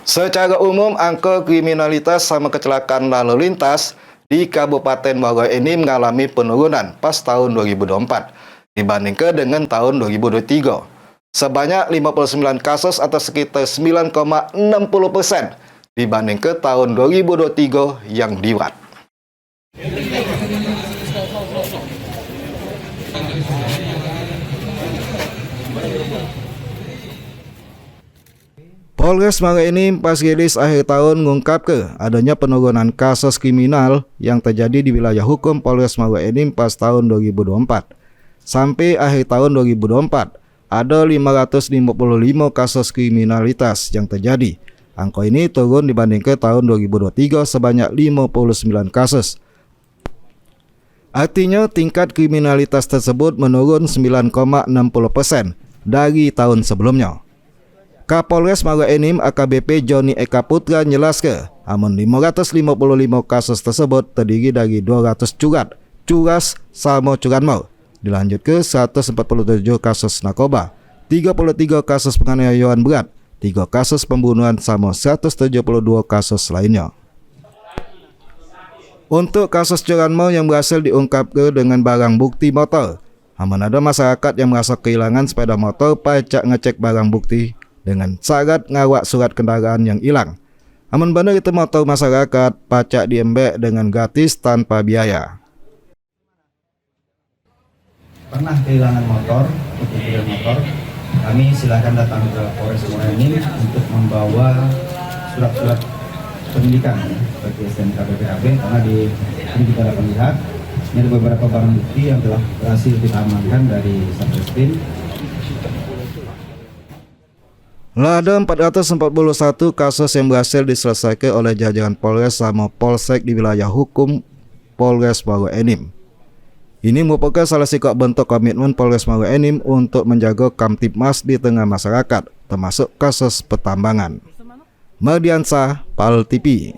Secara umum, angka kriminalitas sama kecelakaan lalu lintas di Kabupaten Bogor ini mengalami penurunan pas tahun 2024 dibandingkan dengan tahun 2023. Sebanyak 59 kasus atau sekitar 9,60% dibanding ke tahun 2023 yang dirawat. Polres Mago Enim pas rilis akhir tahun mengungkap ke adanya penurunan kasus kriminal yang terjadi di wilayah hukum Polres Mago Enim pas tahun 2024. Sampai akhir tahun 2024, ada 555 kasus kriminalitas yang terjadi. Angka ini turun dibanding ke tahun 2023 sebanyak 59 kasus. Artinya tingkat kriminalitas tersebut menurun 9,60% dari tahun sebelumnya. Kapolres Mago Enim AKBP Joni Eka Putra njelaskan, amun 555 kasus tersebut terdiri dari 200 curas sama curanmor. Dilanjut ke 147 kasus narkoba, 33 kasus penganiayaan berat, 3 kasus pembunuhan sama 172 kasus lainnya. Untuk kasus curanmor yang berhasil diungkap dengan barang bukti motor, aman ada masyarakat yang merasa kehilangan sepeda motor pacak ngecek barang bukti dengan syarat ngawak surat kendaraan yang hilang. Aman benar itu motor masyarakat pacak diembek dengan gratis tanpa biaya. Pernah kehilangan motor, kemudian motor, kami silakan datang ke Polres Mago Enim untuk membawa surat-surat pendidikan bagi STNK BPKB, karena di sini kita dapat lihat ini ada beberapa barang bukti yang telah berhasil kita amankan dari Satreskrim. Ada 441 kasus yang berhasil diselesaikan oleh jajaran Polres sama Polsek di wilayah hukum Polres Mago Enim. Ini merupakan salah satu bentuk komitmen Polres Mago Enim untuk menjaga Kamtibmas di tengah masyarakat, termasuk kasus pertambangan. Mardiansah, PAL TV.